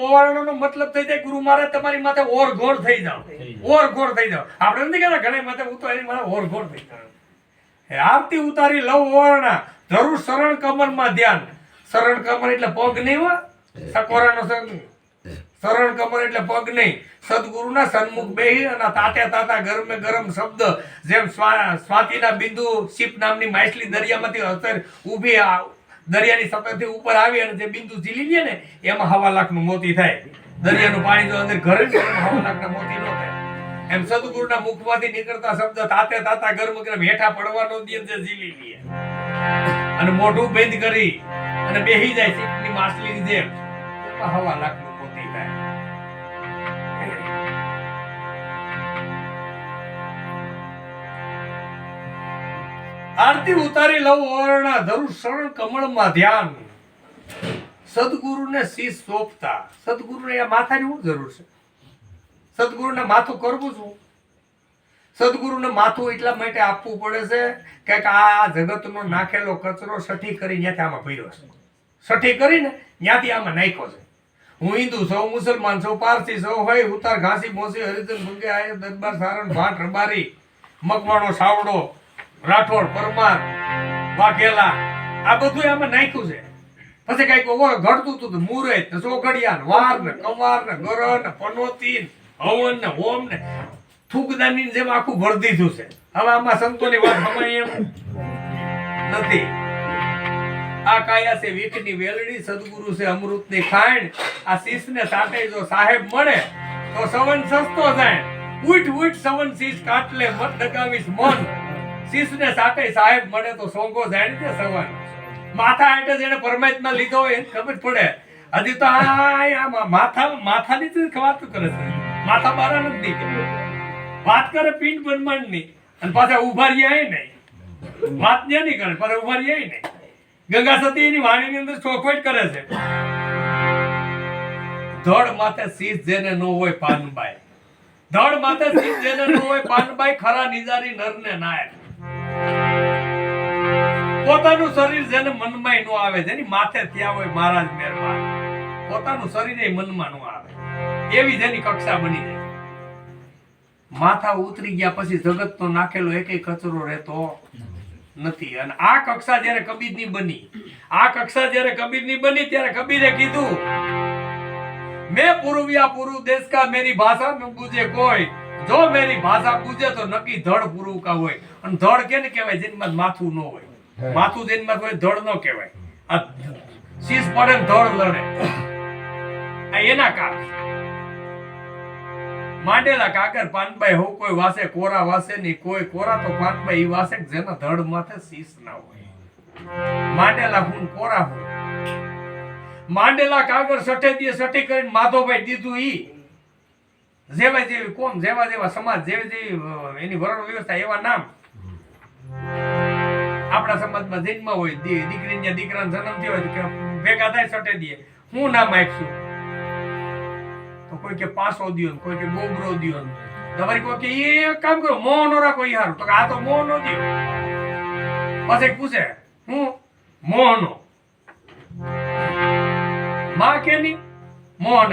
ઓવારણોનો મતલબ થઈ જાય ગુરુ મહારાજ તમારી માથે ઓરઘોર થઈ જાવ, ઓરઘોર થઈ જાવ. આપણે નથી કહેતા ઘણા માથે ઉતારી માથે ઓરઘોર થઈ જાવ. આરતી ઉતારી લવ ઓરણા જરૂર શરણ કમરમાં ધ્યાન. શરણ કમર એટલે પગ નહીં હો, સકોરાનો શરણ કમર એટલે પગ નહીં. સદગુરુના સન્મુખ બેહી અને તાતે તાતા ગરમે ગરમ શબ્દ જેમ સ્વાતિના બિંદુ શીપ નામની માછલી દરિયામાંથી અસર ઊભી દરિયાની સતતથી ઉપર આવી અને જે બિંદુ ઝીલી લે ને એમાં 1.5 લાખનું મોતી થાય. દરિયાનું પાણી જો અંદર ઘરે ને એમાં 1.5 લાખના મોતી ન થાય. એમ સદગુરુના મુખમાંથી નીકળતા શબ્દ તાતે તાતા ગરમ ગરમ હેઠા પડવાનો દે જે ઝીલી લે અને મોઢું બંધ કરી અને બેહી જાય શીપની માછલીની જેમ એમાં 1.5 લાખનું મોતી થાય. આરતી ઉતારી લવ ઓરણા ધરું શરણ કમળમાં ધ્યાન. સદગુરુને શીશ સોંપતા. સદગુરુને આ માથાની શું જરૂર છે? સદગુરુને માથું કરવું શું? સદગુરુને માથું એટલા માટે આપવું પડે છે કે આ જગતનો નાખેલો કચરો સઠી કરી ત્યાંથી આમાં ભર્યો છે. સઠી કરીને ત્યાંથી આમાં નાખ્યો છે. હું હિન્દુ સૌ મુસલમાન સૌ પારસી સૌ હોય ઉતાર ઘાસી મોસી હરિજન ભંગે આયર દરબાર સારણ ભાટ રબારી મકવાણો સાવડો રાઠોડ પરમાર વાઘેલા આ બધું આમાં નાખ્યું છે. પછી કઈક ઘડતું હતું મુરત ને ચોઘડિયા વાર ને કવાર ને ગર ને પનોતી હવન ને હોમ ને થૂકદાની જેમ આખું ભરી દીધું છે. હવે આમાં સંતોની વાત સમય એમ નથી. આ કાયા છે વીખની વેલડી, સદગુરુ છે અમૃતની ખાણ. આ શીશને સાથે જો સાહેબ મળે તો સવન સસ્તો જાય. ઉઠ ઉઠ સવન શીશ કાટલે મત ડગાવીશ મન. શીશને સાથે સાહેબ મળે તો સોંગો જાય ને સવન. માથા એટલે જેને પરમાત્મા લીધો હોય એને ખબર પડે. હજી તો આ માથાની જ વાત કરે છે. માથા બારા નથી નીકળે. વાત કરે પિંડ બ્રહ્માંડની અને પાછા ઉભા રહ્યા નહીં. વાત નહીં કરે પાછા ઉભા રહ્યા નહીં. ગંગા સતી એની વાણીની અંદર ચોખવટ કરે છે. ધડ માથે શીશ જેને ન હોય પાનબાઈ. ધડ માથે શીશ જેને ન હોય પાનબાઈ ખરા નિજારી નરને નાયક. પોતાનું શરીર જેને મનમાં ન આવે જેની માથે ત્યાં હોય મહારાજ મહેરબાન. પોતાનું શરીર એ મનમાં ન આવે એવી જેની કક્ષા બની જાય. માથા ઉતરી ગયા પછી જગતનો નાખેલો એકેય કચરો રહેતો નથી. અને આ કક્ષા જ્યારે કબીરની બની, આ કક્ષા જ્યારે કબીરની બની ત્યારે કબીરે કીધું મેં પૂર્વ્યા પૂર્વ દેશ કા મેરી ભાષા ન બુજે કોઈ. જો મેરી ભાષા બુજે તો નક્કી ધડ પૂરું કા હોય. અને ધડ કેને કહેવાય? જેનમાં માથું ન હોય. માથું જેનમાં હોય ધડ ન કહેવાય. આ શીશ પડે ને ધડ લડે આ એના કારણ. માંડેલા કાગર પાનબાઈ હો કોઈ વાસે કોરા વાસે ની કોઈ કોરા તો પાનબાઈ ઈ વાસે જેના ધડ માથે શીશ ના હોય. માંડેલા હું કોરા હું. માંડેલા કાગર સઠે દીએ સઠી કરીને માધવભાઈ દીધું ઈ જેવા જેવી કોમ જેવા જેવા સમાજ જેવી જેવી એની વરણ વ્યવસ્થા એવા નામ. આપણા સમાજમાં જન્મ હોય દીકરીને દીકરાનો જન્મ થયો હોય ભેગા થાય સઠે દીએ હું નામ આપશું તો કોઈ કે પાસો દિયો, કોઈ કે ગોબરો દિયો. તમારી કોઈ કે એ કામ કરો મોહ નો રાખો ઈ હારું. તો આ તો મોહ નો દિયો. પછી પૂછે હું મોહ નો માં કે ની મોહ ના